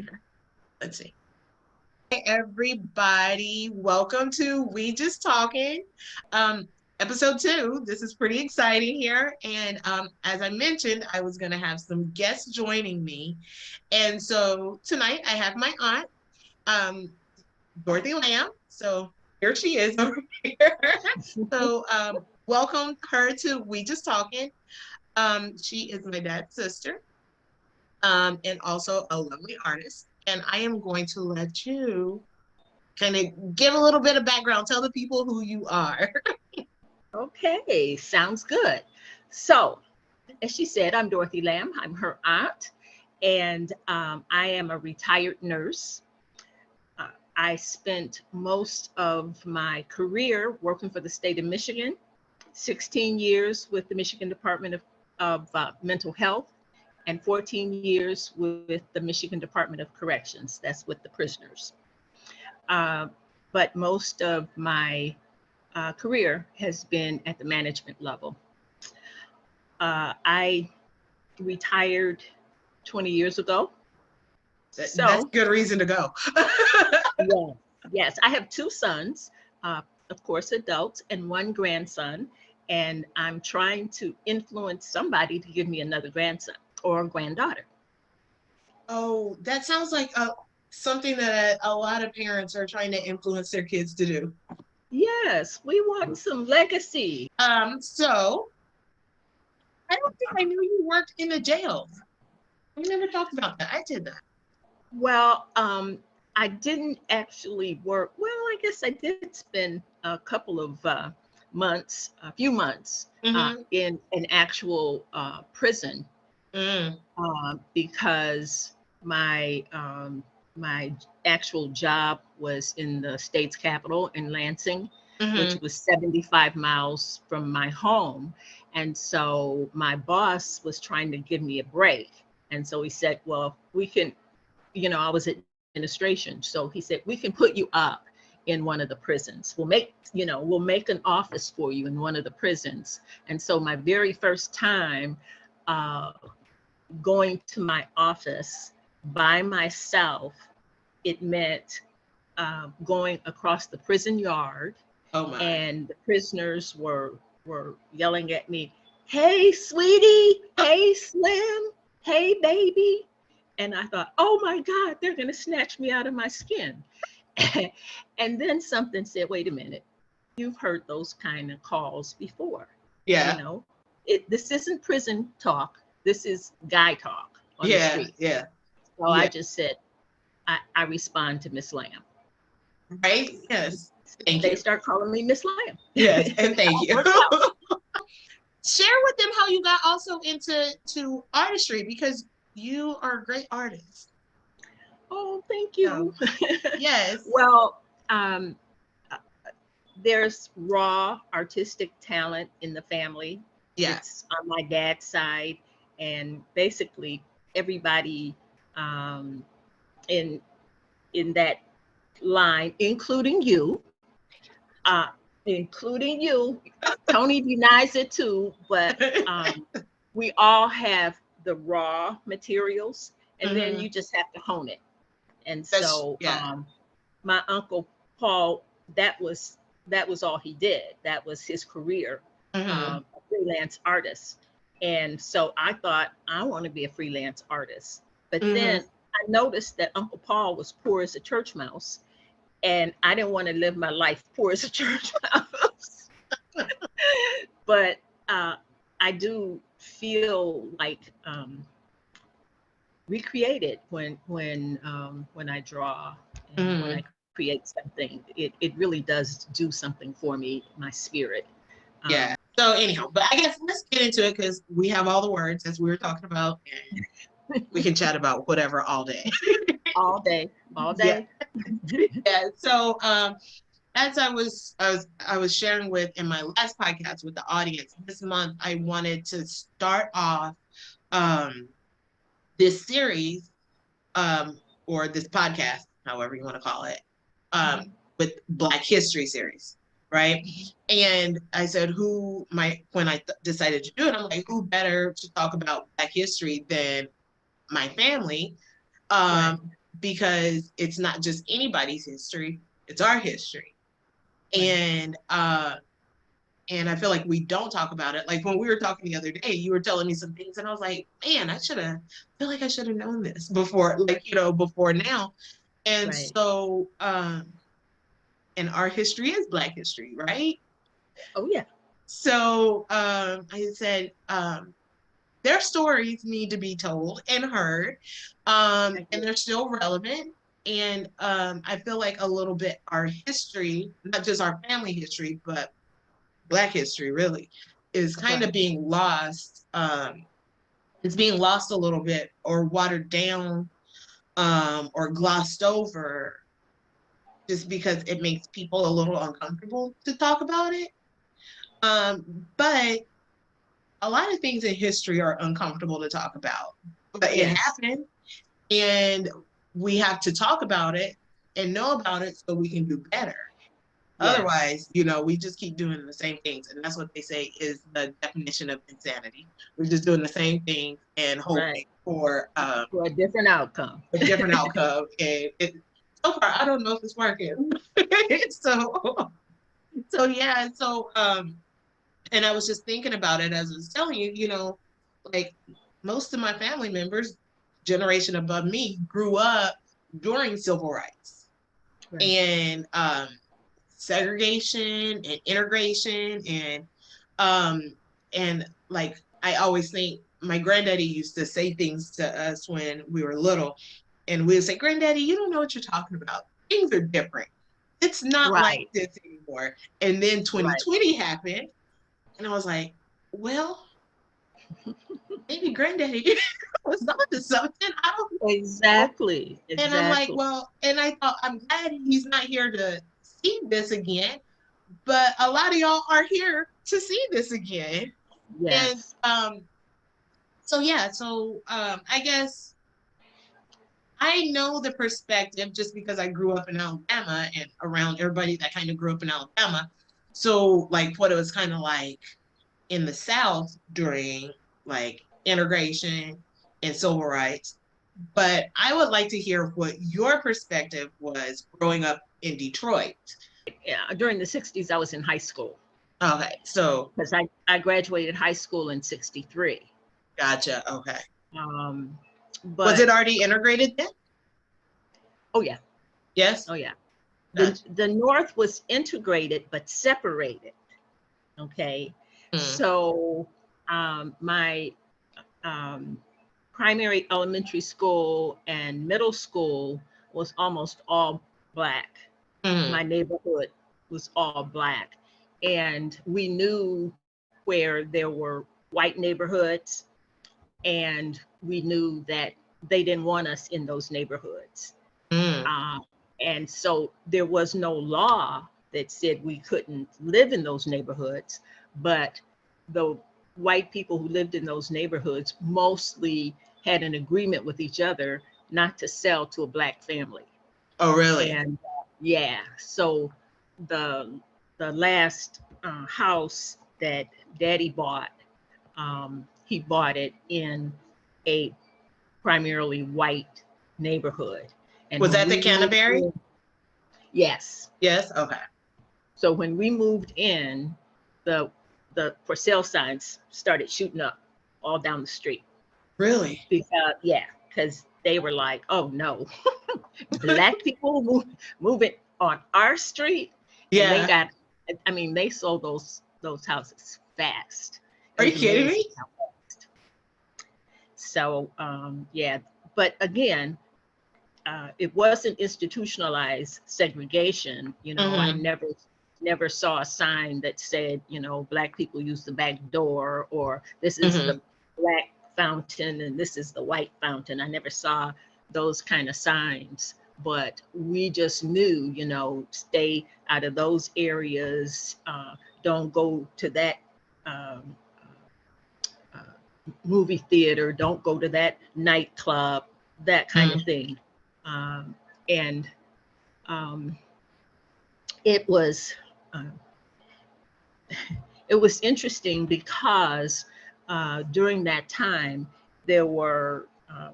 Let's see. Hi, everybody. Welcome to We Just Talking, um, episode 2. This is pretty exciting here. And as I mentioned, I was going to have some guests joining me. And so tonight I have my aunt, um, Dorothy Lamb. So here she is over here. So welcome her to We Just Talking. She is my dad's sister, and also a lovely artist. And I am going to let you kind of give a little bit of background. Tell the people who you are. Okay, sounds good. So, as she said, I'm Dorothy Lamb. I'm her aunt, and I am a retired nurse. I spent most of my career working for the state of Michigan, 16 years with the Michigan Department of Mental Health, and 14 years with the Michigan Department of Corrections. That's with the prisoners. Uh, but most of my career has been at the management level. I retired 20 years ago. That's So, a good reason to go. yeah, yes, I have two sons, uh, of course, adults, and one grandson. And I'm trying to influence somebody to give me another grandson or a granddaughter. Oh, that sounds like something that a lot of parents are trying to influence their kids to do. Yes, we want some legacy. So I don't think I knew you worked in the jails. We never talked about that. I did that. Well, I didn't actually work. Well, I guess I did spend a couple of months, a few months Mm-hmm. in an actual prison Mm. because my actual job was in the state's capital in Lansing, Mm-hmm. which was 75 miles from my home. And so my boss was trying to give me a break. And so he said, well, we can, I was administration. So he said, we can put you up in one of the prisons. We'll make an office for you in one of the prisons. And so my very first time uh, going to my office by myself, it meant going across the prison yard, Oh my. and the prisoners were yelling at me, "Hey, sweetie! Hey, Slim! Hey, baby!" And I thought, "Oh my God, they're going to snatch me out of my skin." And then something said, "Wait a minute, you've heard those kind of calls before. You Yeah. know, this isn't prison talk. This is guy talk on the Yeah. street." Yeah. So I Yeah. just said, I respond to Miss Lamb. Right? Yes. Thank They you. start calling me Miss Lamb. Yes, and thank All you. worked out. Share with them how you got also into artistry because you are a great artist. Oh, thank So you. yes. Well, um, uh, there's raw artistic talent in the family. Yeah. It's on my dad's side, and basically everybody um, in in that line, uh, including you. Tony denies it too, but we all have the raw materials, and then Hmm. you just have to hone it. And That's so yeah. my uncle Paul, that was all he did. That was his career, Hmm. a freelance artist. And so I thought I want to be a freelance artist. But Hmm. then I noticed that Uncle Paul was poor as a church mouse, and I didn't want to live my life poor as a church mouse. But uh, I do feel like recreated when I draw and when I Hmm. create something. It really does do something for me, my spirit. Yeah. Um, So anyhow, but I guess let's get into it because we have all the words as we were talking about, and we can chat about whatever all day. all day, all Yeah. day. Yeah. So as I was sharing with in my last podcast with the audience, this month I wanted to start off um this series, um, or this podcast, however you want to call it, um, Mhm, with Black History series, right? mhm, And I said, when I decided to do it, I'm like, who better to talk about Black history than my family? right. Um, because it's not just anybody's history, it's our history. Right. And I feel like we don't talk about it. Like when we were talking the other day, you were telling me some things, and I was like, man, feel like I should have known this before, like, before now. And Right. so, and our history is Black history, right? Oh yeah. So, I said, their stories need to be told and heard, I and agree. they're still relevant. And I feel like a little bit our history, not just our family history, but Black history really, is kind of Right. being lost. It's being lost a little bit or watered down, or glossed over, just because it makes people a little uncomfortable to talk about it. But a lot of things in history are uncomfortable to talk about, but it Yes. happened, and we have to talk about it and know about it so we can do better. Yes. Otherwise, we just keep doing the same things. And that's what they say is the definition of insanity. We're just doing the same thing and hoping Right. for For a different outcome. a different outcome. And so far, I don't know if it's working. so, so yeah. So, and I was just thinking about it as I was telling you, like most of my family members, generation above me, grew up during civil rights Right. and segregation and integration um like I always think my granddaddy used to say things to us when we were little, and we would say, Granddaddy, you don't know what you're talking about. Things are different. It's not like Right. this anymore. And then Right. 2020 happened, and I was like, well, maybe Granddaddy was onto something. I don't know. Exactly. And I'm like, Exactly. well, and I thought, I'm glad he's not here to see this again, but a lot of y'all are here to see this again. And Yes. so yeah, so I guess I know the perspective just because I grew up in Alabama and around everybody that kind of grew up in Alabama. So like what it was kind of like in the South during like integration and civil rights. But I would like to hear what your perspective was growing up in Detroit. Yeah. During the 60s, I was in high school Okay, so because I graduated high school in 63. gotcha. Okay. Um, Was but it already integrated then? oh yeah. Yes. Oh yeah. The Gotcha. the North was integrated but separated. Okay. Mm, So my um, primary elementary school and middle school was almost all Black. My mm. neighborhood was all Black. And we knew where there were white neighborhoods, and we knew that they didn't want us in those neighborhoods. Mm. Uh, and so there was no law that said we couldn't live in those neighborhoods, but the white people who lived in those neighborhoods mostly had an agreement with each other not to sell to a Black family. Oh, really? And yeah, so the the last house that Daddy bought, he bought it in a primarily white neighborhood. And Was when that the we moved Canterbury? in, yes. Yes. Okay. So when we moved in, the the for sale signs started shooting up all down the street. Really? Because yeah, because they were like, oh no, Black people moving on our street, and they Yeah. got. I mean, they sold those houses fast. It Are you was kidding amazing me? how fast. So yeah, but again, it wasn't institutionalized segregation. I Mm-hmm. never saw a sign that said, Black people use the back door, or this is Mm-hmm. the Black fountain and this is the white fountain. I never saw those kind of signs, but we just knew, stay out of those areas. Don't go to that um, uh, movie theater. Don't go to that nightclub. That kind of Mm. thing. Um, and um, it was uh, it was interesting because during that time there were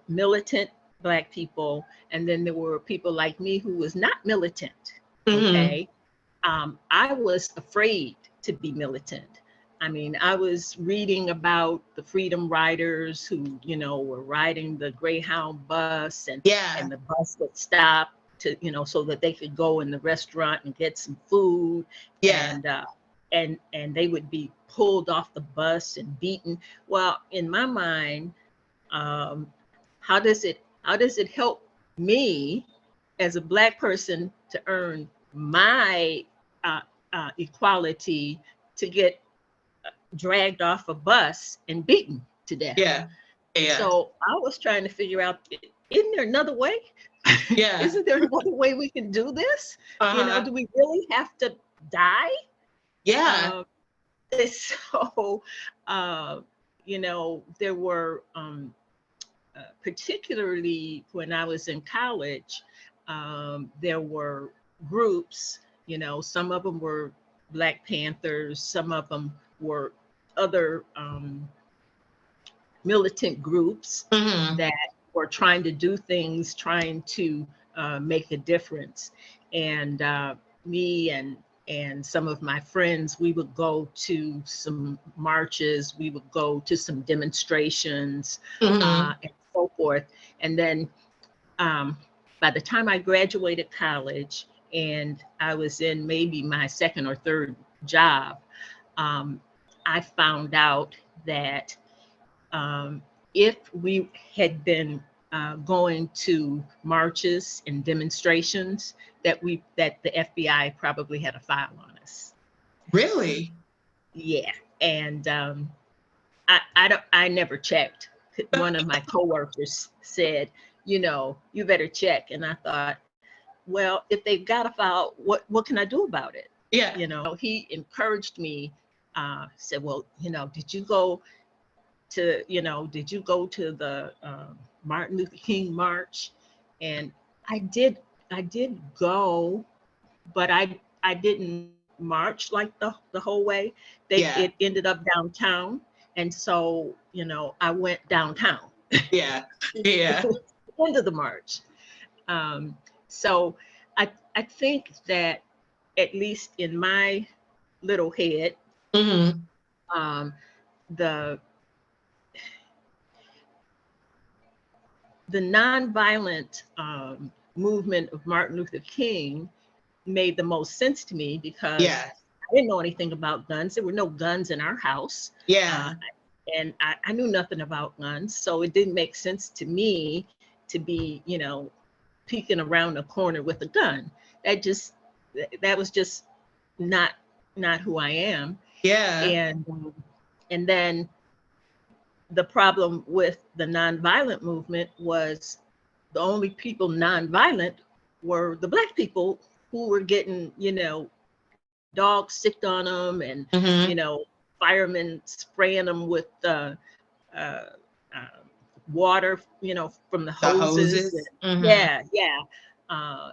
militant Black people, and then there were people like me who was not militant. Mm-hmm. Okay, I was afraid to be militant. I mean, I was reading about the Freedom Riders who, were riding the Greyhound bus, and Yeah. the bus would stop to, so that they could go in the restaurant and get some food, Yeah. and and they would be pulled off the bus and beaten. Well, in my mind, um, how does it help me as a Black person to earn my uh, equality to get dragged off a bus and beaten to death? Yeah. Yeah. So I was trying to figure out, isn't there another way? Yeah. Isn't there another way we can do this? Uh-huh. Do we really have to die? Yeah. Um, so, uh, there were, particularly when I was in college, there were groups, some of them were Black Panthers, some of them were other militant groups Mm-hmm. that were trying to do things, trying to make a difference. And me and some of my friends, we would go to some marches, we would go to some demonstrations, Mm-hmm. and so forth. And then um, by the time I graduated college and I was in maybe my second or third job, um, I found out that um, if we had been going to marches and demonstrations, that the FBI probably had a file on us. Really? Yeah, and I never checked. One of my coworkers said, you better check, and I thought, well, if they've got a file, what can I do about it? Yeah. He encouraged me. Said, well, did you go to the Martin Luther King march? And I did. I did go, but I didn't march like the whole way. Yeah. It ended up downtown, and so I went downtown. Yeah. Yeah. End of the march. Um, so I think that, at least in my little head, Mm-hmm. um, the the nonviolent movement of Martin Luther King made the most sense to me because Yeah. I didn't know anything about guns. There were no guns in our house. Uh, Yeah. and I knew nothing about guns. So it didn't make sense to me to be, peeking around a corner with a gun. That just, that was just not, not who I am. Yeah. And then the problem with the nonviolent movement was the only people nonviolent were the Black people who were getting, dogs sicked on them, and Mm-hmm. firemen spraying them with uh, uh, water, from the The hoses. And hoses. Mm-hmm. yeah, yeah, uh,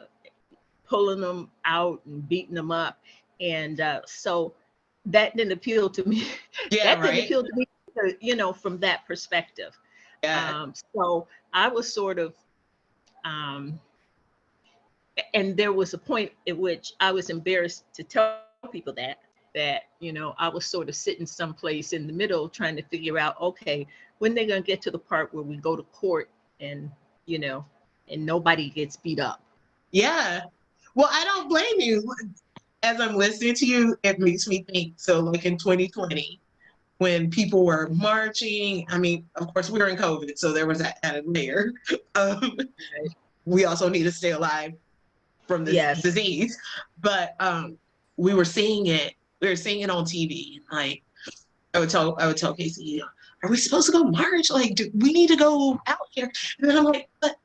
pulling them out and beating them up. And so that didn't appeal to me. Yeah. That didn't Right. appeal to me, from that perspective. Yeah. So I was sort of, um, and there was a point at which I was embarrassed to tell people that I was sort of sitting someplace in the middle trying to figure out, okay, when they're going to get to the part where we go to court and you know and nobody gets beat up. Yeah. Well, I don't blame you. As I'm listening to you, it makes me think. So, like in 2020, when people were marching, I mean, of course, we were in COVID, so there was that added layer. Um, Right. we also need to stay alive from this Yes. disease. But we were seeing it. We were seeing it on TV. Like I would tell Casey, are we supposed to go march? Like, do we need to go out here? And then I'm like, but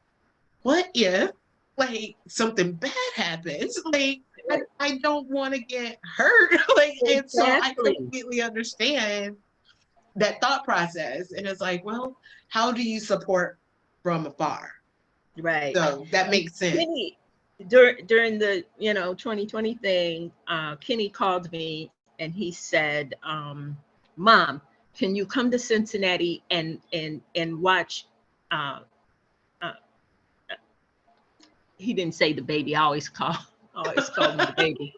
what if like something bad happens? Like I don't want to get hurt. Like, and so I Exactly. completely understand that thought process. And it's like, well, how do you support from afar? Right. So that And makes sense. Kenny, during the 2020 thing, Kenny called me and he said, "Mom, can you come to Cincinnati and watch uh, uh, he didn't say the baby. I always call him the baby.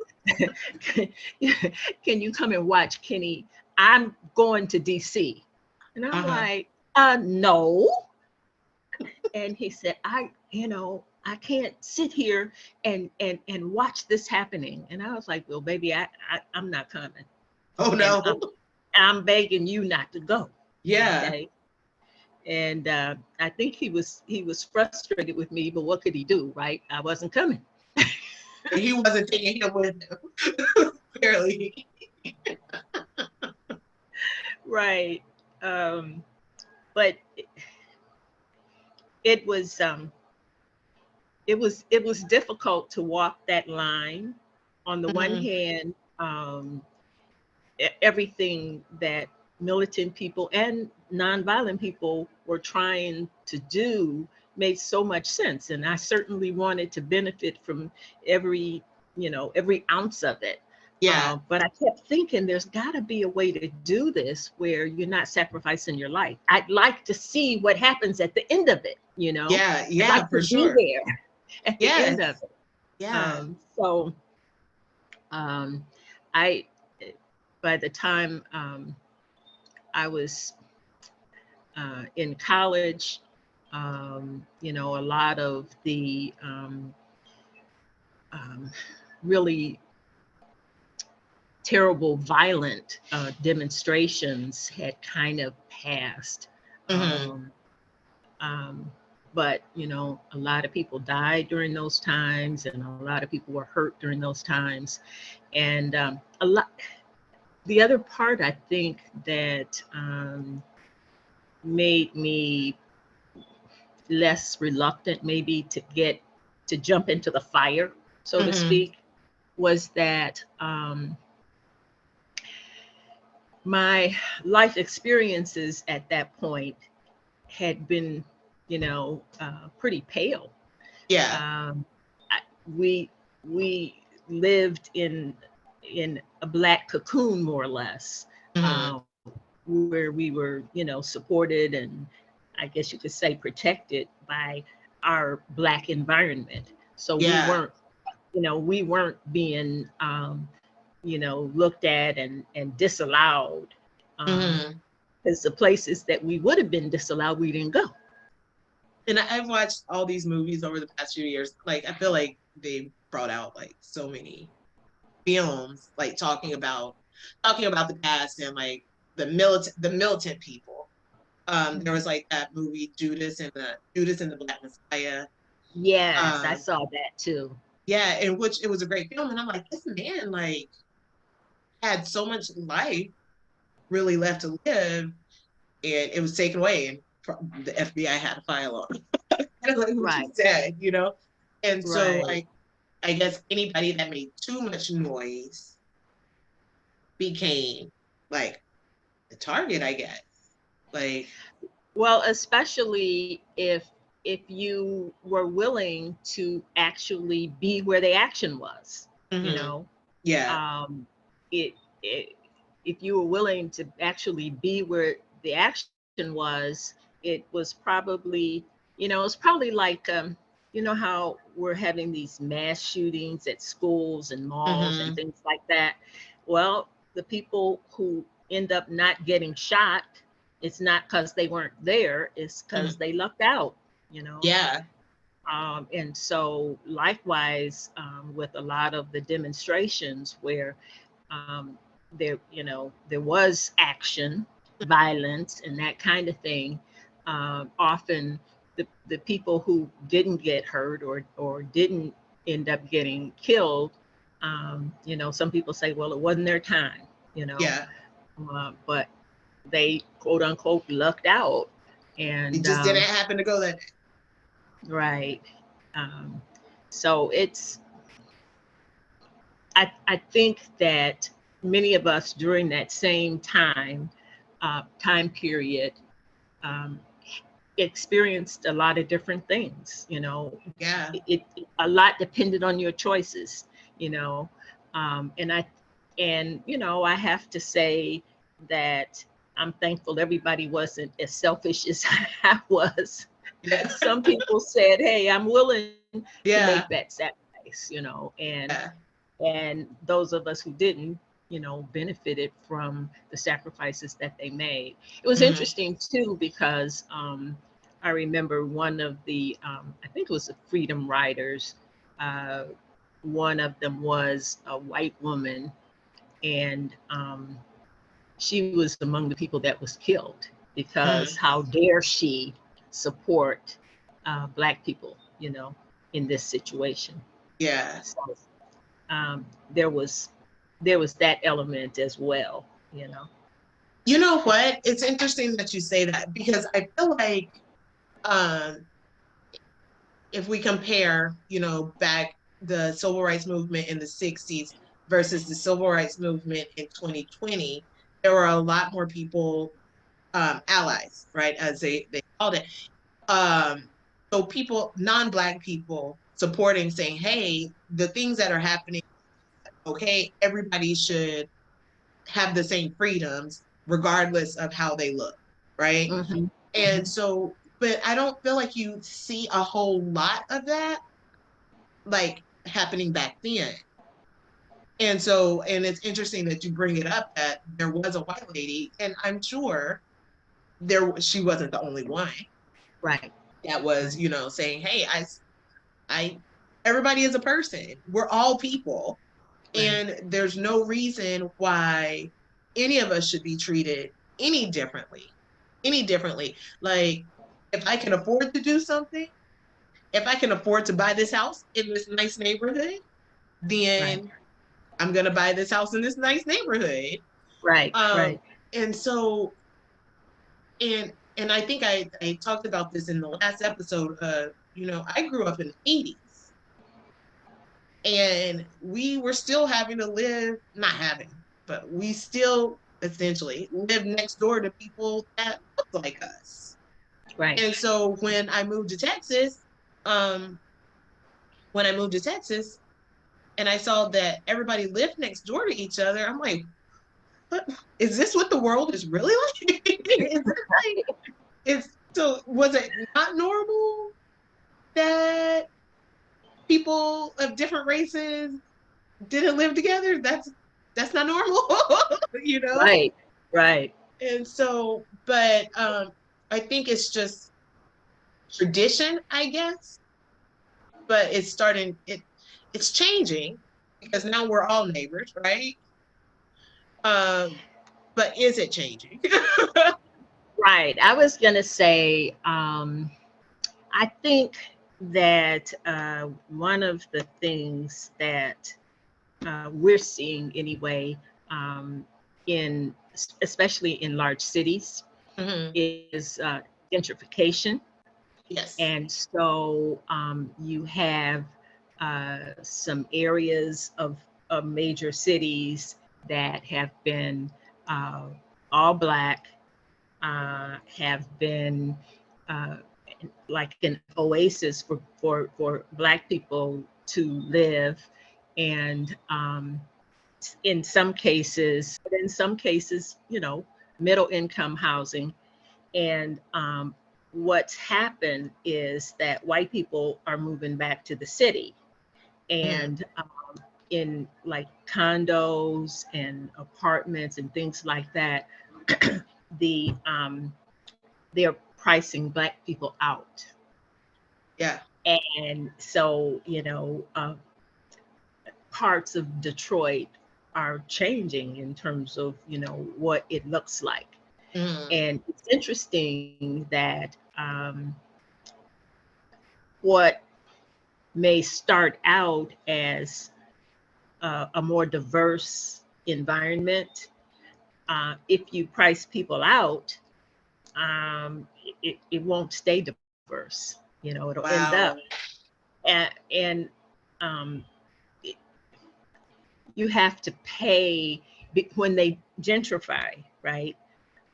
Can you come and watch Kenny? I'm going to DC. And I'm Uh-huh. like, no. And he said, I can't sit here and watch this happening. And I was like, well, baby, I'm not coming. Oh And no. I'm begging you not to go. Yeah. Okay. And I think he was frustrated with me, but what could he do, right? I wasn't coming. He wasn't taking him with him. Clearly. Right. Um, but it was it was difficult to walk that line. On the one Mhm. hand, everything that militant people and nonviolent people were trying to do made so much sense, and I certainly wanted to benefit from every every ounce of it. Yeah. But I kept thinking there's got to be a way to do this where you're not sacrificing your life. I'd like to see what happens at the end of it. Yeah. I'd Yeah, like to for be sure. there at the end of Yes. it. Yeah. So I, by the time I was in college, a lot of the um, really terrible, violent demonstrations had kind of passed. Hmm. Um, um, but a lot of people died during those times, and a lot of people were hurt during those times. And a lot. The other part I think that made me less reluctant, maybe to jump into the fire, so to Hmm. speak, was that my life experiences at that point had been, pretty pale. Yeah. Um, we we lived in a black cocoon, more or less, Hmm. uh, where we were, supported and, I guess you could say, protected by our black environment. So Yeah. we weren't being, looked at and disallowed. Hmm. Because the places that we would have been disallowed, we didn't go. And I've watched all these movies over the past few years. Like, I feel like they brought out like so many films, like talking about the past and like the militant people. There Mhm. was like that movie Judas and the Black Messiah. Yes, I Um, saw that too. yeah, in which it was a great film, and I'm like, this man like had so much life really left to live, and it was taken away, and the FBI had to file on. Kind of like what you Right, said. And so right. I guess anybody that made too much noise became like the target, I guess. Like, Well, especially if you were willing to actually be where the action was, you hmm, know, yeah, um, it, it if you were willing to actually be where the action was, it was probably, it's probably like, how we're having these mass shootings at schools and malls and hmm, things like that. Well, the people who end up not getting shot, it's not because they weren't there, it's because hmm, they lucked out, you know. yeah, And so, likewise, with a lot of the demonstrations where there was action, violence, and that kind of thing, often the people who didn't get hurt or didn't end up getting killed, some people say, well, it wasn't their time, you know, yeah. but they quote unquote lucked out. It And just didn't happen to go that. right. Um, so I think that many of us during that same time period, um, experienced a lot of different things. Yeah. A lot depended on your choices. You know, and I have to say that I'm thankful everybody wasn't as selfish as I was. Yeah. Some people said, "Hey, I'm willing to Yeah. make that sacrifice, you know, Yeah. and those of us who didn't, you know, benefited from the sacrifices that they made. It was Hmm. interesting too because I remember one of the I think it was the Freedom Riders. Uh, one of them was a white woman, and she was among the people that was killed because Hmm. how dare she support Black people, you know, in this situation. Yeah. So um, there was there was that element as well, you know. You know what? It's interesting that you say that because I feel like um, if we compare, back the civil rights movement in the 60s versus the civil rights movement in 2020, there were a lot more people, allies, right, as they called it. So people, non-Black people supporting, saying, hey, the things that are happening, okay, everybody should have the same freedoms regardless of how they look, right? Hmm. And so, but I don't feel like you see a whole lot of that like happening back then. And so, and it's interesting that you bring it up that there was a white lady, and I'm sure she wasn't the only one Right, that was, right, saying, "Hey, I, everybody is a person. We're all people, right, and there's no reason why any of us should be treated any differently, any differently. Like, if I can afford to do something, if I can afford to buy this house in this nice neighborhood, right, then I'm gonna buy this house in this nice neighborhood." right, Um, right. and so, and I think I talked about this in the last episode. I grew up in the 80s, and we were still having to live, not having, but we still essentially live next door to people that look like us. Right. And so um, when I moved to Texas, and I saw that everybody lived next door to each other, I'm like, what is this? What the world is really like? Is it like it's so? Was it not normal that people of different races didn't live together? That's not normal, you know. Right, right, And so, but I think it's just tradition, I guess. But it's changing because now we're all neighbors, right? Um, but is it changing? right. I was gonna say, I think that one of the things that we're seeing anyway, um, in especially in large cities, Hmm. is gentrification. Yes. And so you have some areas of major cities that have been uh, all Black, have been uh, like an oasis for Black people to live. And in some cases, you know, middle income housing. And what's happened is that white people are moving back to the city, Hmm. and in like condos and apartments and things like that, the they're pricing Black people out. Yeah. And so, you know, parts of Detroit are changing in terms of, you know, what it looks like. Hmm. And it's interesting that what may start out as a more diverse environment, if you price people out, it won't stay diverse. You know, it'll end up Wow. and um, it, you have to pay when they gentrify, right?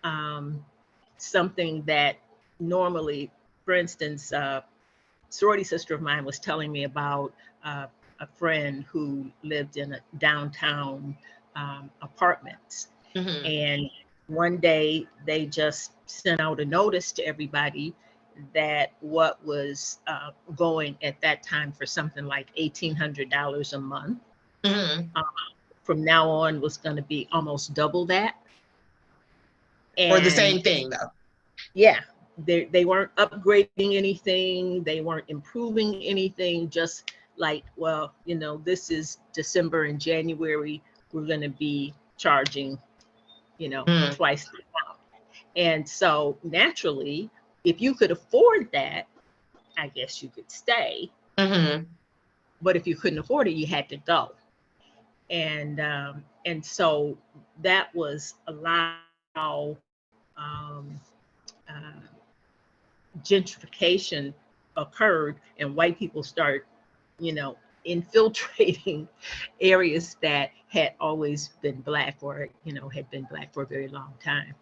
Um, something that normally, for instance, sorority sister of mine was telling me about a friend who lived in a downtown apartments. Hmm. And one day they just sent out a notice to everybody, that what was going at that time for something like $1,800 a month, Hmm. uh, from now on was going to be almost double that. For the And same thing though. yeah, they weren't upgrading anything, they weren't improving anything, just like, well, this is December and January, we're going to be charging, Mm-hmm. twice the amount. And so naturally, if you could afford that, I guess you could stay. Mm-hmm. But if you couldn't afford it, you had to go. And so that was a lot how uh, gentrification occurred, and white people start, you know, infiltrating areas that had always been black, or had been black for a very long time.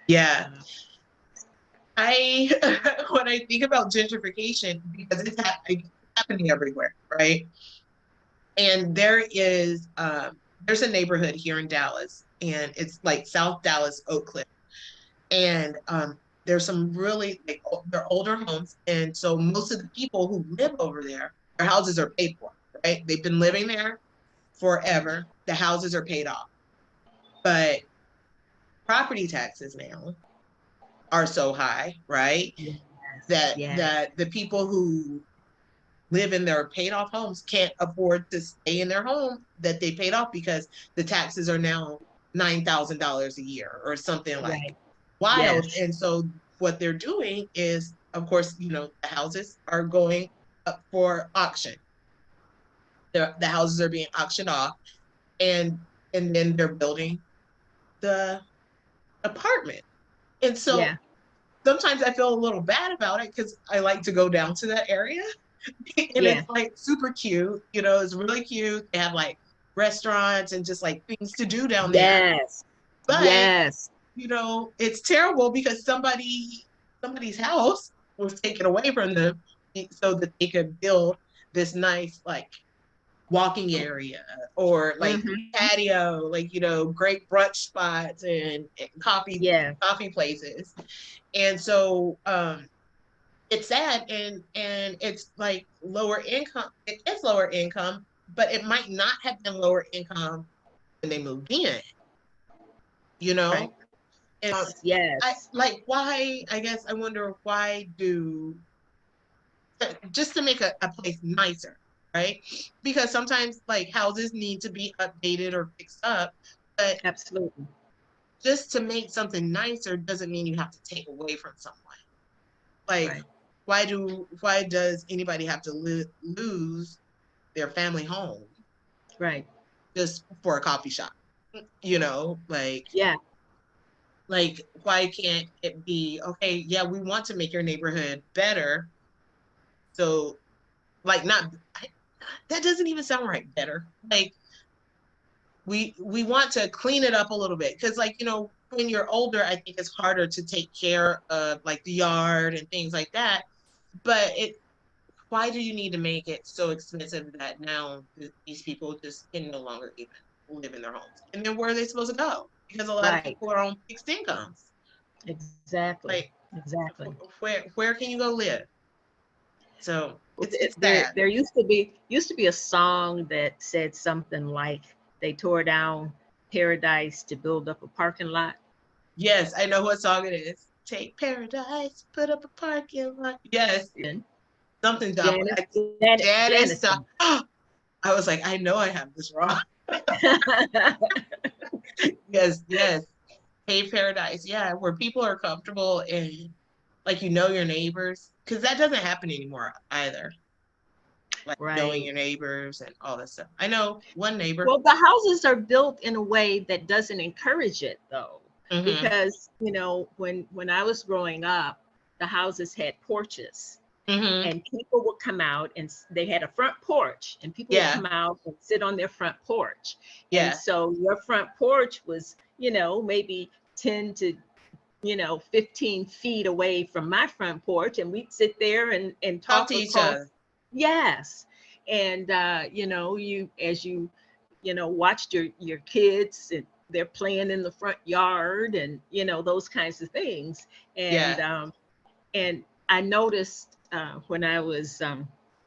Yeah. Uh, I when I think about gentrification, because it's happening everywhere, right? And there's a neighborhood here in Dallas, and it's like South Dallas, Oak Cliff, and there's some really like they're older homes, and so most of the people who live over there, their houses are paid for, right? They've been living there forever. The houses are paid off, but property taxes now are so high, right? yes, That yes, the people who live in their paid off homes can't afford to stay in their home that they paid off because the taxes are now $9,000 a year or something like right, wild. yes, And so what they're doing is, of course, the houses are going up for auction. The houses are being auctioned off, and then they're building the apartment. And so yeah, sometimes I feel a little bad about it because I like to go down to that area and yeah, it's like super cute. It's really cute. They have like restaurants and just like things to do down there. yes, But, yes, it's terrible because somebody's house was taken away from them so that they could build this nice like walking area or like hmm, patio, like, great brunch spots and yeah, coffee places. And so it's sad, and it's like lower income. It is lower income, but it might not have been lower income when they moved in, you right, know? And I yes, like why, I guess I wonder why just to make a place nicer, right? Because sometimes like houses need to be updated or fixed up, but absolutely, just to make something nicer doesn't mean you have to take away from someone. Like, right, why does anybody have to lose their family home right, just for a coffee shop? Like yeah, why can't it be okay? Yeah, we want to make your neighborhood better. So like not that doesn't even sound right. Better. Like we want to clean it up a little bit because like when you're older, I think it's harder to take care of like the yard and things like that. But why do you need to make it so expensive that now these people just can no longer even live in their homes? And then where are they supposed to go? Because a lot of right, people are on fixed incomes. exactly, Like, exactly. where can you go live? So it's There sad. there used to be a song that said something like they tore down paradise to build up a parking lot. Yes, I know what song it is. Take paradise, put up a parking lot. Yes, And something dumb. Janice, Janice. Janison. I was like, I know I have this wrong. Yes, yes. Hey, paradise. Yeah, where people are comfortable and like your neighbors, because that doesn't happen anymore either. Like knowing Right. your neighbors and all that stuff. I know one neighbor. Well, the houses are built in a way that doesn't encourage it, though, Mm-hmm. because when I was growing up, the houses had porches, Mm-hmm. and people would come out, and they had a front porch, and people would Yeah. come out and sit on their front porch. And Yeah. so your front porch was, maybe 10 to 15 feet away from my front porch, and we'd sit there and Talk to talk each across. other. Yes. And you as you watched your kids, and they're playing in the front yard, and those kinds of things. And Yeah. and I noticed when I was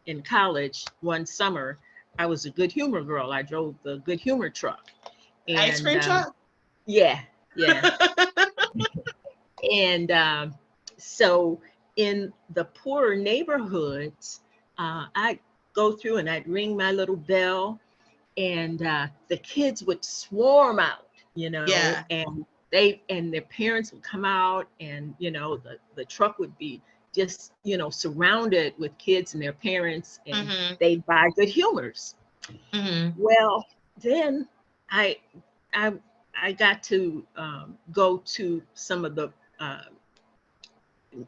in college one summer, I was a good humor girl. I drove the good humor truck. Ice And cream truck. yeah, yeah. And so in the poorer neighborhoods, I'd go through and I'd ring my little bell, and the kids would swarm out, Yeah. and their parents would come out, and the truck would be just surrounded with kids and their parents, and Mm-hmm. they'd buy good humors. Mm-hmm. Well, then I I I got to go to some of the uh,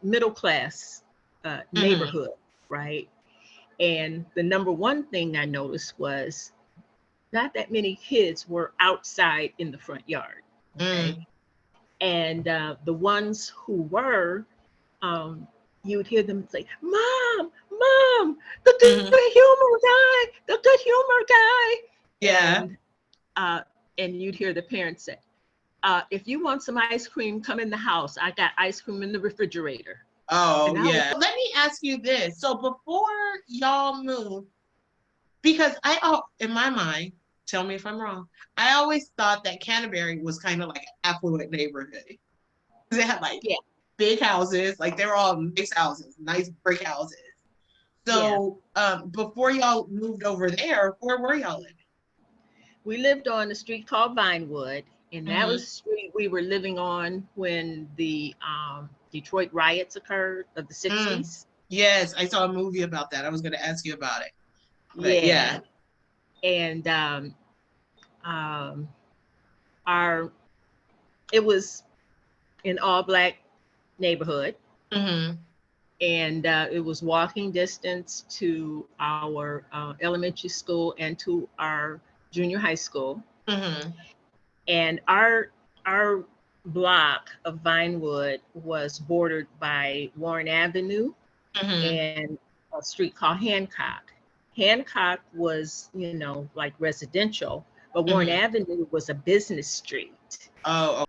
middle class Mm-hmm. neighborhood, right? And the number one thing I noticed was not that many kids were outside in the front yard. Okay. Mm. And the ones who were, you would hear them say, "Mom, Mom, the good Mm-hmm. humor guy, the good humor guy." Yeah. Uh, and you'd hear the parents say, "If you want some ice cream, come in the house. I got ice cream in the refrigerator." Oh And I was, yeah. Let me ask you this. So before y'all moved, because in my mind, tell me if I'm wrong. I always thought that Canterbury was kind of like an affluent neighborhood. They had like yeah, big houses, like they were all nice houses, nice brick houses. yeah. So before y'all moved over there, where were y'all living? We lived on a street called Vinewood, and that was Mm-hmm. the street we were living on when the Detroit riots occurred of the Mm. 60s. Yes, I saw a movie about that. I was going to ask you about it, but Yeah. yeah. And um, our it was an all black neighborhood, Mm-hmm. and it was walking distance to our elementary school and to our junior high school. Mm-hmm. And our block of Vinewood was bordered by Warren Avenue Mm-hmm. and a street called Hancock. Hancock was, like residential, but Warren Mm-hmm. Avenue was a business street. Oh,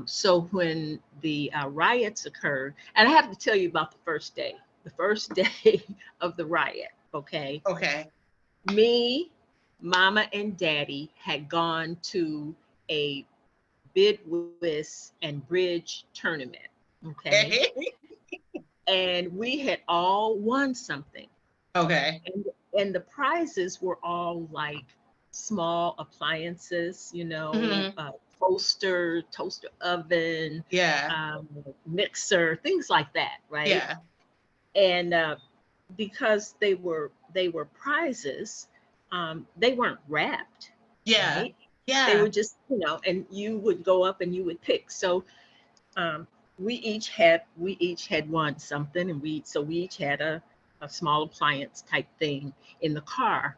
So when the riots occurred, and I have to tell you about the first day of the riot, okay? okay. Me, Mama, and Daddy had gone to a bid whist and bridge tournament, okay? Okay. And we had all won something. Okay. And and the prizes were all like small appliances, Mm-hmm. toaster oven, Yeah. um, mixer, things like that, right? Yeah. And because they were prizes, they weren't wrapped, Yeah. right? They Yeah. were just, and you would go up and you would pick. So um, we each had won something, and we each had a small appliance type thing in the car,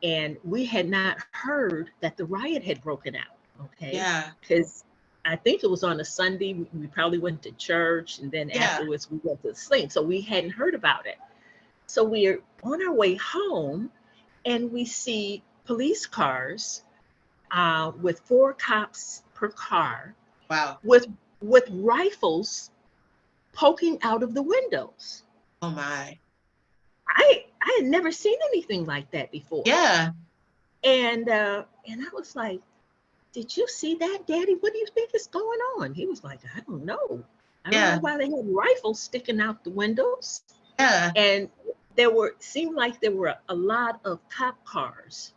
and we had not heard that the riot had broken out. Okay, Yeah. because I think it was on a Sunday. We probably went to church, and then Yeah. afterwards we went to sleep, so we hadn't heard about it. So we're on our way home, and we see police cars with 4 cops per car Wow. with rifles poking out of the windows. Oh my. I had never seen anything like that before. Yeah. And I was like, "Did you see that, Daddy? What do you think is going on?" He was like, "I don't know. I don't know Yeah. why they had rifles sticking out the windows." Yeah. And seemed like there were a lot of cop cars,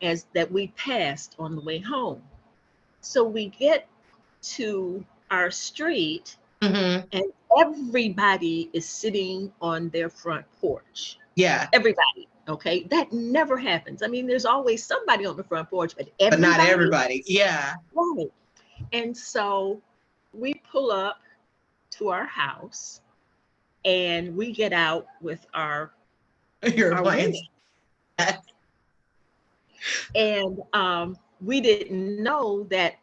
as that we passed on the way home. So we get to our street, Mm-hmm. and everybody is sitting on their front porch. Yeah. Everybody. Okay. That never happens. I mean, there's always somebody on the front porch, but But not everybody, everybody. Yeah. right. And so we pull up to our house, and we get out with Your our winning. appliance. And we didn't know that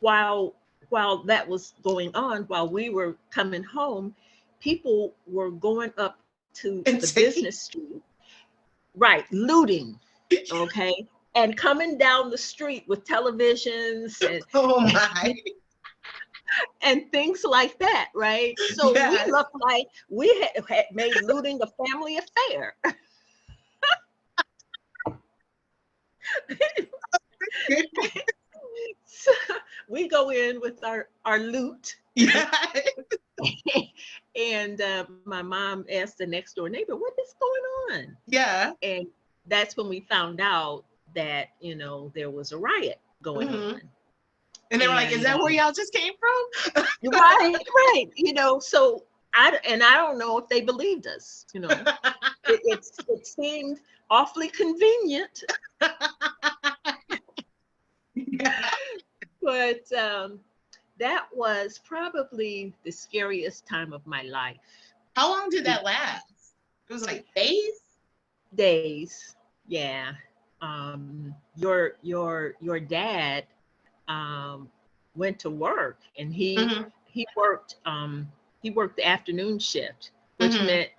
while that was going on, while we were coming home, people were going up to the And business taking. street, right, looting, okay, and coming down the street with televisions, and Oh my. and things like that, right? So we Yes. looked like we had made looting a family affair. So we go in with our loot. Yeah. And my mom asked the next door neighbor, what is going on? Yeah. And that's when we found out that, there was a riot going Hmm. on. And they were like, "Is And that where y'all just came from?" right, right. So I don't know if they believed us. It seemed awfully convenient, Yeah. but that was probably the scariest time of my life. How long did The that last? It was like days. days, yeah. Your dad um, went to work, and Hmm. he worked the afternoon shift, which Hmm. meant,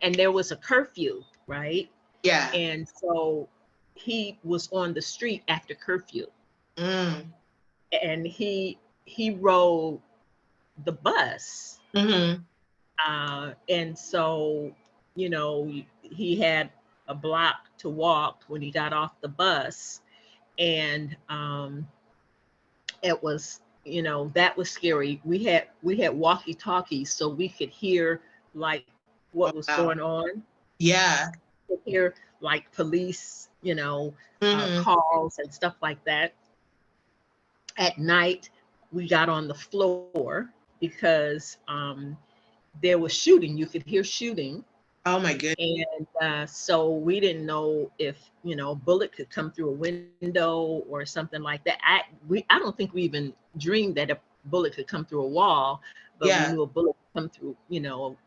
and there was a curfew, right? Yeah. And so he was on the street after curfew, Mm. and he rode the bus, Hmm. and so he had a block to walk when he got off the bus, and it was that was scary. We had walkie talkies so we could hear like Oh, what was wow. going on. Yeah. Could hear like police Hmm. calls and stuff like that. At night we got on the floor because there was shooting. You could hear shooting. Oh my goodness. And so we didn't know if a bullet could come through a window or something like that. I don't think we even dreamed that a bullet could come through a wall, but we Yeah. knew a bullet could come through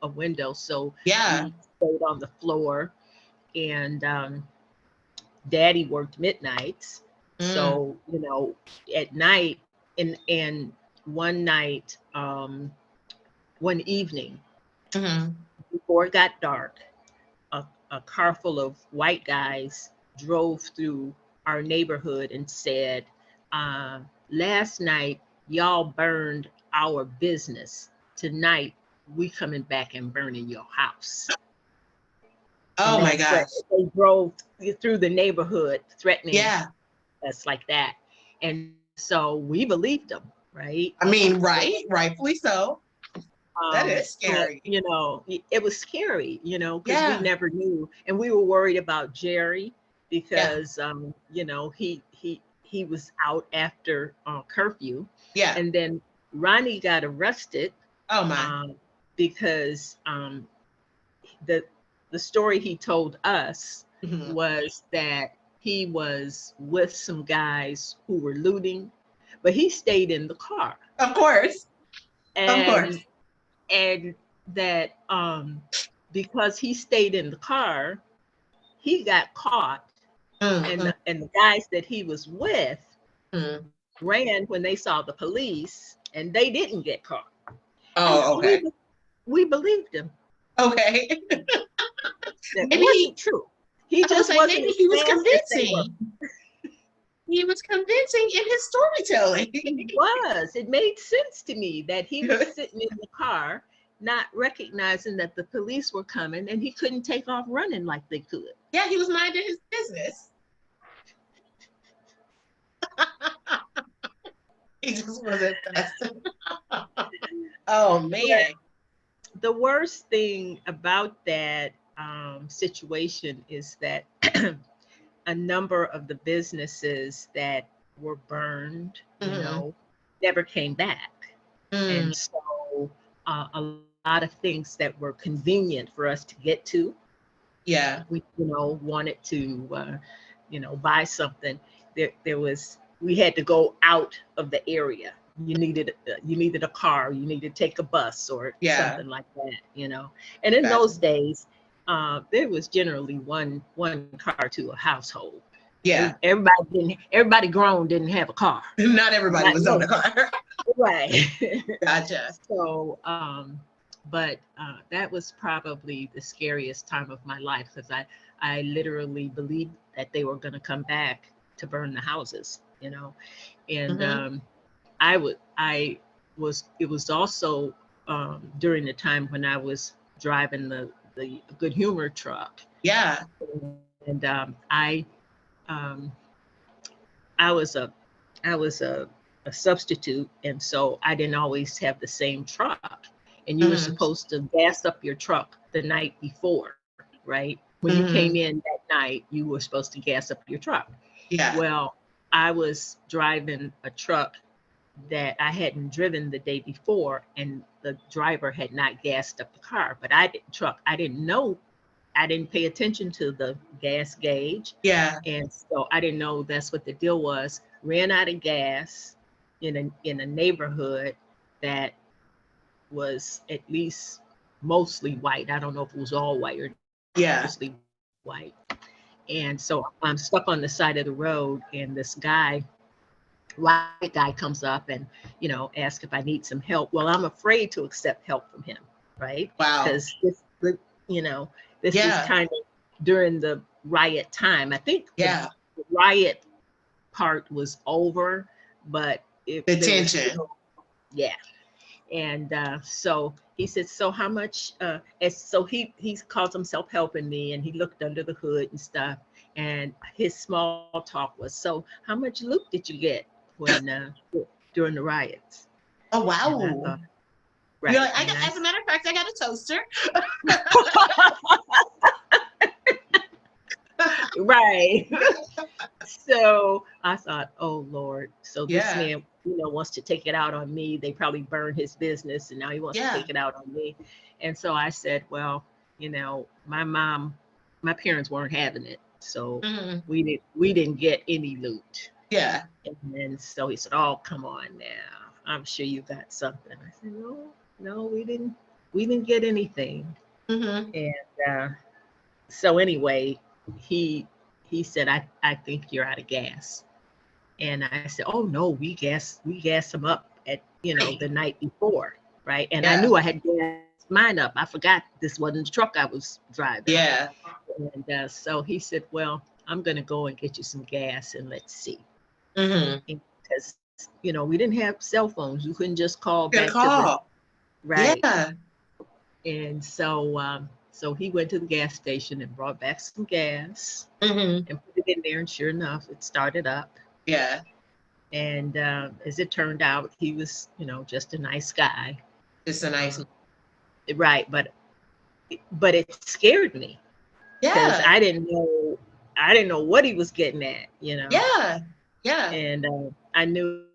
a window. So Yeah. we stayed on the floor, and Daddy worked midnights. Mm. So at night, and one night, one evening Hmm. before it got dark, a car full of white guys drove through our neighborhood and said, uh, last night y'all burned our business. Tonight we coming back and burning your house. And Oh my gosh. they drove through the neighborhood threatening Yeah. us like that. And so we believed them, right? I mean, And right, rightfully so. That is but scary. it was scary, because we Yeah. never knew, and we were worried about Jerry Yeah. because he was out after curfew, Yeah. and then Ronnie got arrested Oh my. um, because the the story he told us Hmm. was that he was with some guys who were looting, but he stayed in the car, Of course. Of course. and and that because he stayed in the car, he got caught, and Mm-hmm. the guys that he was with Mm. ran when they saw the police, and they didn't get caught. And Oh, okay. we believed him. Okay. That Maybe wasn't true. He I was just like, wasn't maybe as he was fast as they were. convincing. He was convincing in his storytelling. He was. It made sense to me that he was sitting in the car, not recognizing that the police were coming, and he couldn't take off running like they could. Yeah, he was minding his business. He just wasn't fast. Oh But man. the worst thing about that situation is that a number of the businesses that were burned, Hmm. never came back. Mm. And so a lot of things that were convenient for us to get to, Yeah. we, wanted to, buy something. There was, we had to go out of the area. You needed a car, you needed to take a bus or Yeah. something like that. And in Gotcha. those days, there was generally one car to a household. Yeah. Everybody grown didn't have a car. Not everybody Not was on the most, car. right. Gotcha. So, but that was probably the scariest time of my life because I literally believed that they were going to come back to burn the houses, and Hmm. I it was also during the time when I was driving the Good Humor truck, Yeah. and um, I was a I was a substitute, and so I didn't always have the same truck. And you were Hmm. supposed to gas up your truck the night before, right? When you came Hmm. in that night, you were supposed to gas up your truck. Yeah. Well, I was driving a truck that I hadn't driven the day before, and the driver had not gassed up the car. But I didn't know, I didn't pay attention to the gas gauge, Yeah. and so I didn't know that's what the deal was. Ran out of gas in a neighborhood that was at least mostly white. I don't know if it was all white or mostly Yeah. white. And so I'm stuck on the side of the road, and this white guy comes up and, asks if I need some help. Well, I'm afraid to accept help from him, right? Because Wow. you know, this is Yeah. kind of during the riot time. I think the Yeah. riot part was over, but The there was tension. still, yeah. And so he said, so how much, and so he calls himself helping me, and he looked under the hood and stuff. And his small talk was, so how much loot did you get when during the riots? Oh And I wow. thought, You're right. like, And I as a matter of fact, I got a toaster. right. So I thought, oh Lord. So this Yeah. man, wants to take it out on me. They probably burned his business, and now he wants to Yeah. take it out on me. And so I said, well, my parents weren't having it. So Hmm. we didn't get any loot. Yeah. And then so he said, oh, come on now. I'm sure you got something. I said, no, no, we didn't get anything. Hmm. And so anyway, he he said, I think you're out of gas. And I said, oh no, we gas them up at, the Right. night before, right? And I Yeah. knew I had gassed mine up. I forgot this wasn't the truck I was driving. Yeah. And so he said, well, I'm gonna go and get you some gas and let's see. Hmm. Because we didn't have cell phones. You couldn't just call back Good to the call. right. Yeah. And so he went to the gas station and brought back some gas Hmm. and put it in there. And sure enough, it started up. Yeah. And as it turned out, he was, just a nice guy. It's a nice. Um, right. But it scared me because Yeah. I didn't know what he was getting at, Yeah. Yeah. and I knew,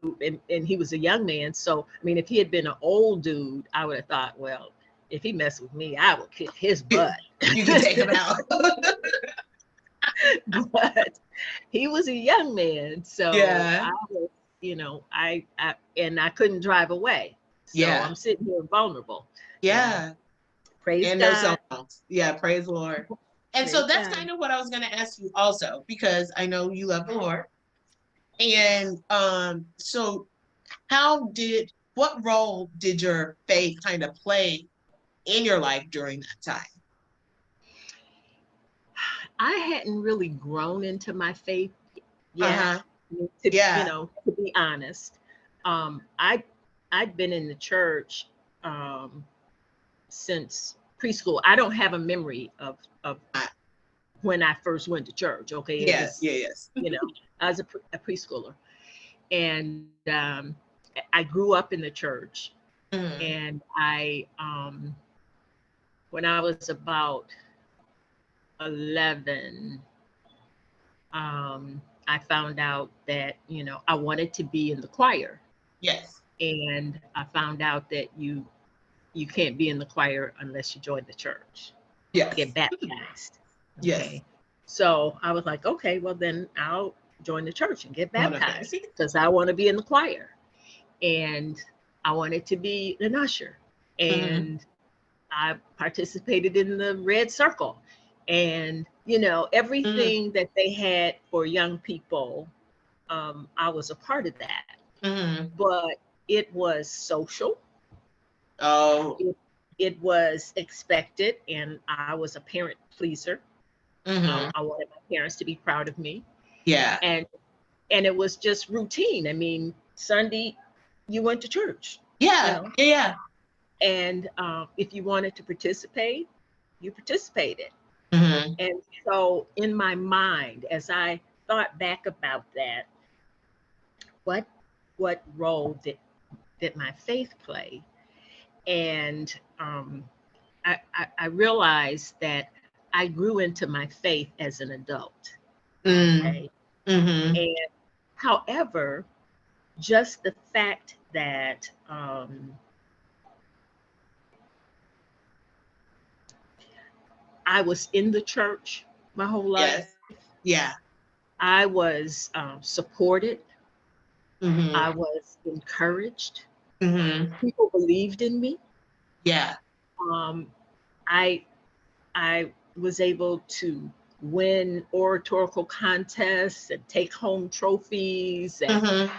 and he was a young man. So, I mean, if he had been an old dude, I would have thought, well, if he messed with me, I would kick his You, butt. you can take them out. But he was a young man, so Yeah. I was, I couldn't drive away, so Yeah. I'm sitting here vulnerable. You know, Yeah. praise And no cell God, phones. Yeah. Praise the Lord. And so praise that's God. kind of what I was going to ask you also, because I know you love the Lord. And so what role did your faith kind of play in your life during that time? I hadn't really grown into my faith yet, Uh-huh. Yeah. to be honest. I I'd been in the church um, since preschool. I don't have a memory of I- when I first went to church. Okay, it Yeah. was, Yeah. Yes. I was a preschooler, and I grew up in the church, Hmm. and when I was about 11, I found out that I wanted to be in the choir, Yes. and I found out that you can't be in the choir unless you join the church, get Yes. baptized. Yes. Okay. So I was like, okay, well then I'll join the church and get Hold on. baptized because I want to be in the choir. And I wanted to be an usher. Hmm. And I participated in the red circle. And, Hmm. everything that they had for young people, I was a part of that. Hmm. But it was social. Oh. It, it was expected, and I was a parent pleaser. Hmm. I wanted my parents to be proud of me, Yeah. and it was just routine. I mean, Sunday you went to church. you Yeah. know. Yeah. And if you wanted to participate, you participated. Hmm. And so, in my mind, as I thought back about that, what role did my faith play? And I realized that I grew into my faith as an adult. Mm. Okay. Hmm. And however, just the fact that I was in the church my whole life, Yes. Yeah. I was supported, Hmm. I was encouraged, Hmm. people believed in me. Yeah. Um, I I was able to win oratorical contests and take home trophies, Hmm. and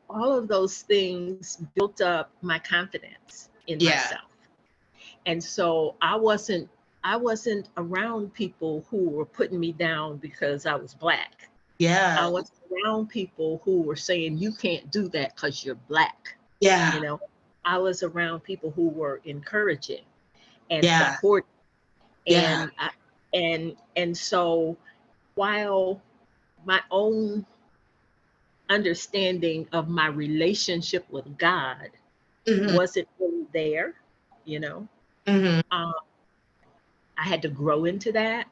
all of those things built up my confidence in Yeah. myself. And so I wasn't around people who were putting me down because I was black. I Yeah. was around people who were saying you can't do that because you're black. Yeah. You know, I was around people who were encouraging and Yeah. supporting. Yeah. And so while my own understanding of my relationship with God Hmm. wasn't really there, you know, Hmm. um, I had to grow into that.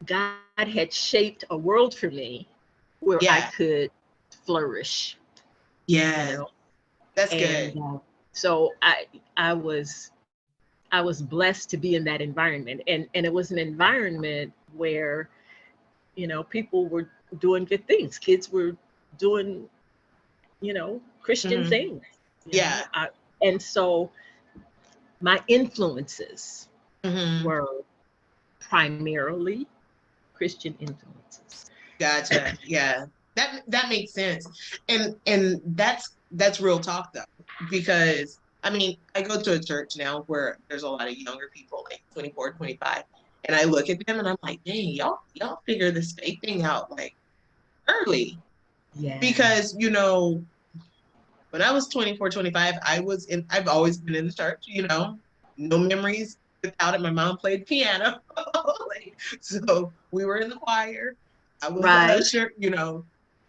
God had shaped a world for me where I Yeah. could flourish, you Yes. know. That's And good. so I was I was blessed to be in that environment, and it was an environment where people were doing good things. Kids were doing Christian Hmm. things. Yeah. And so my influences Hmm. were primarily Christian influences. Gotcha. Yeah. That makes sense. And that's real talk though. Because I mean, I go to a church now where there's a lot of younger people, like 24, 25, and I look at them and I'm like, dang, y'all figure this faith thing out like early. Yeah. Because, when I was 24, 25, I've always been in the church, no memories without it. My mom played piano. So we were in the choir. I was a Right. usher,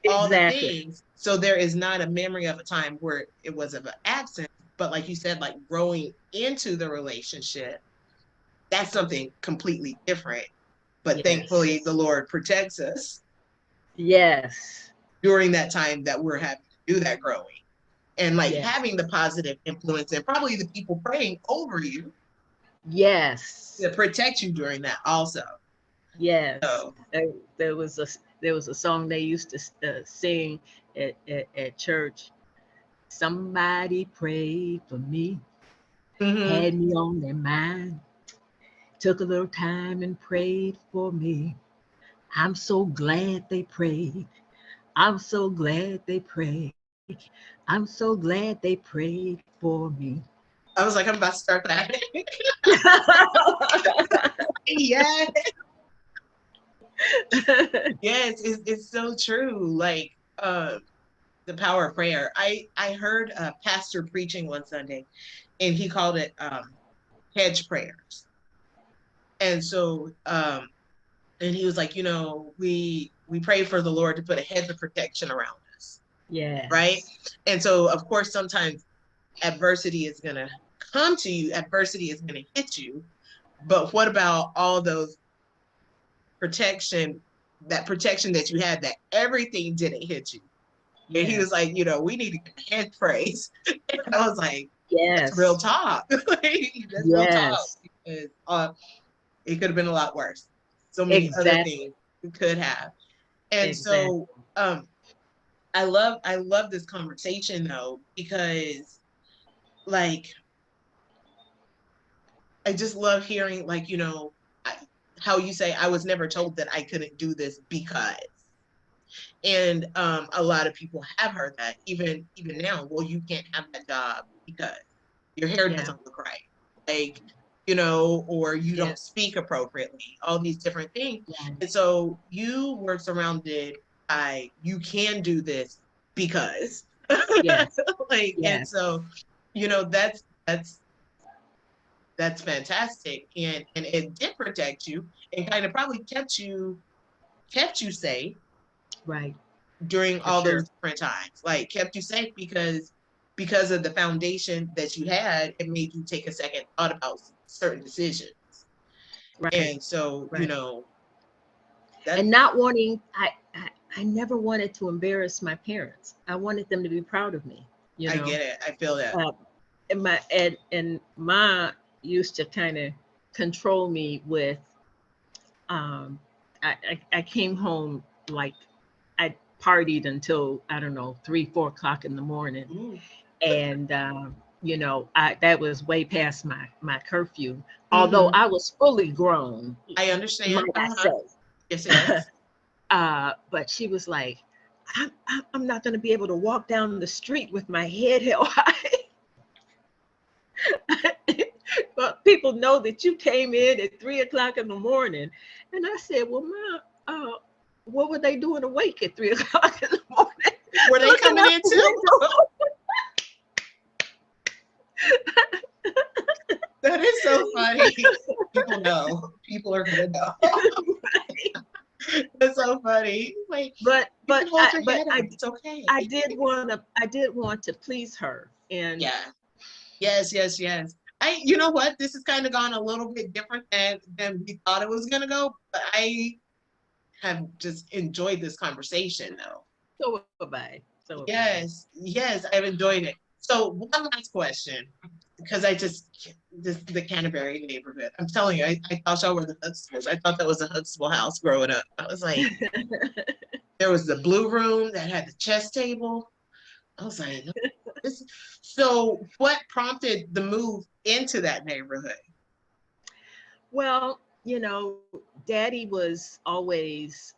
all the Exactly. things. So there is not a memory of a time where it was of an absence. But like you said, like growing into the relationship, that's something completely different. But Yes. thankfully, the Lord protects us Yes. during that time that we're having to do that growing. And like Yes. having the positive influence and probably the people praying over you Yes. to protect you during that also. Yes. So, There was a song they used to sing at church. Somebody prayed for me, mm-hmm. had me on their mind, took a little time and prayed for me. I'm so glad they prayed. I'm so glad they prayed. I'm so glad they prayed for me. I was like, I'm about to start that. Yeah, yes, it's so true. Like the power of prayer. I heard a pastor preaching one Sunday, and he called it hedge prayers. And so, and he was like, we pray for the Lord to put a hedge of protection around us, right? Yes. And so, of course, sometimes adversity is gonna come to you. Adversity is gonna hit you. But what about all those protection, that protection that you had, that everything didn't hit you? And he was Yes. like, we need to get head praise. And I was like, that's real Yes. talk. That's real talk Yes. because it could have been a lot worse. So many other Exactly. things we could have. And so Exactly. I love this conversation though, because like I just love hearing like, I, how you say I was never told that I couldn't do this because. And a lot of people have heard that even now. Well, you can't have that job because your hair Yeah. doesn't look right, like or you don't Yes. speak appropriately. All these different things, Right. and so you were surrounded by you can do this because. Yes. Like, and Yes. so, that's fantastic. And it did protect you and kind of probably kept you safe Right. during For all those sure. different times. Like kept you safe because of the foundation that you had, it made you take a second thought about certain decisions. Right. And so, Right. that And not wanting, I never wanted to embarrass my parents. I wanted them to be proud of me, you I know. get it. I feel that. Uh, and ma used to kind of control me with um I came home like I partied until I don't know 3, 4 o'clock in the morning, Ooh. and I that was way past my curfew. Although Hmm. I was fully grown, I understand. might I Uh-huh. Yes, say. yes. But she was like, I'm not going to be able to walk down the street with my head held high. But people know that you came in at 3 o'clock in the morning. And I said, well, Ma, what were they doing awake at 3 o'clock in the morning? Were they Looking coming out in the too? window. That is so funny. People know. People are gonna know. That's so funny. Like, but you can but hold I your but head up. It's okay. I did want to please her. And Yeah. Yes, yes, yes. You know what? This has kind of gone a little bit different than we thought it was gonna go, but I have just enjoyed this conversation though. so have I. So have I. Yes, yes, I've enjoyed it. So one last question, because this the Canterbury neighborhood. I'm telling you, I thought y'all were the Huxtables. I thought that was a Huxtable house growing up. I was like, there was the blue room that had the chess table. I was like, "No, this. So what prompted the move into that neighborhood? Well, Daddy was always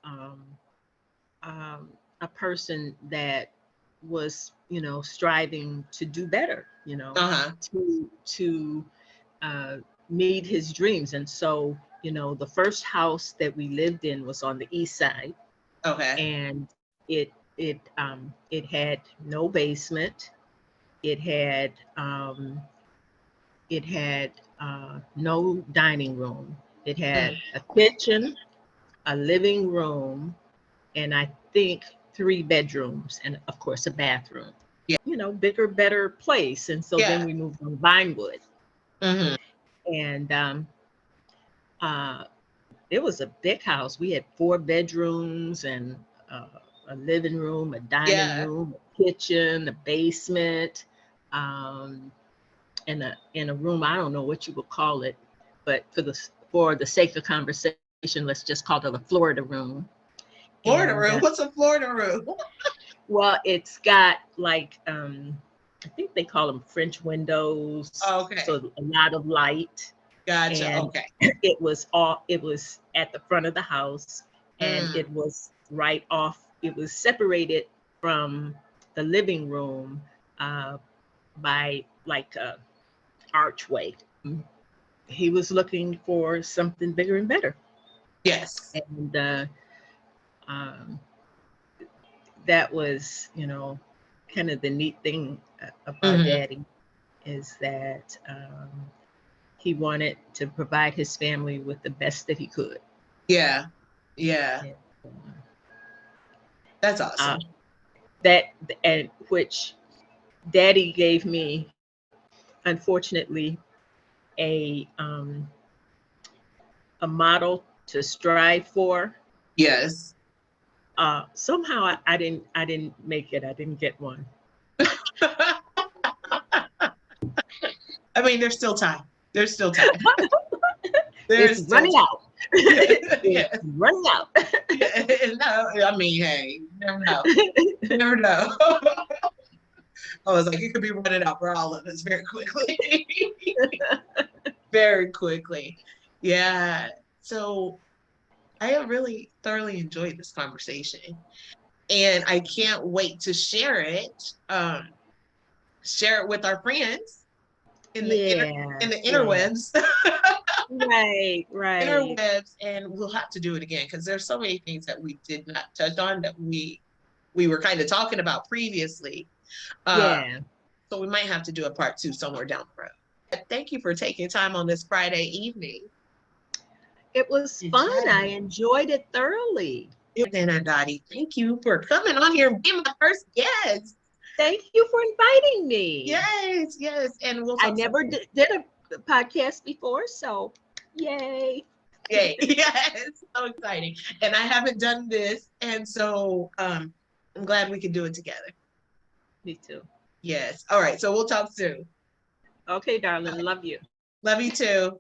a person that was, striving to do better, Uh-huh. to uh, meet his dreams. And so, the first house that we lived in was on the east side, Okay. and it had no basement. It had um, it had no dining room. It had Mm. a kitchen, a living room, and I think 3 bedrooms, and of course a bathroom. Yeah. Bigger, better place. And so then Yeah. we moved on Vinewood, Hmm. and uh, it was a big house. We had 4 bedrooms and uh, a living room, a dining Yeah. room, a kitchen, a basement, um, and a room. I don't know what you would call it, but for the sake of conversation, let's just call it a Florida room. Florida And room. What's a Florida room? well, it's got like I think they call them French windows, Okay. so a lot of light. Gotcha. And Okay. it was at the front of the house, and Mm. it was right off. It was separated from the living room uh, by like a archway. He was looking for something bigger and better, Yes. and um, that was, kind of the neat thing about Hmm. Daddy, is that he wanted to provide his family with the best that he could. Yeah. Yeah. And, That's uh, awesome. that and which Daddy gave me, unfortunately, a um, a model to strive for. Yes. Somehow I didn't make it. I didn't get one. I mean, there's still time. There's still time. It's There's still running time. out. It's Yes. running out. Yeah. No, I mean, hey, you never know. You never know. I was like, it could be running out for all of us very quickly. Very quickly. Yeah. So I have really thoroughly enjoyed this conversation. And I can't wait to um, share it with our friends in the in Yeah, the yeah. interwebs. Right, right. Interwebs, and we'll have to do it again because there's so many things that we did not touch on that we were kind of talking about previously. Uh, Yeah. so we might have to do a part two somewhere down the road. But thank you for taking time on this Friday evening It was and fun. I chatting. enjoyed it thoroughly. Then, Aunt Dottie, thank you for coming on here and being my first guest. Thank you for inviting me. Yes, yes. And we'll I talk never soon. did a podcast before, so yay. Yay. Yes, so exciting. And I haven't done this. And so I'm glad we can do it together. Me too. Yes. All right. So we'll talk soon. Okay, darling. Love you. Love you too.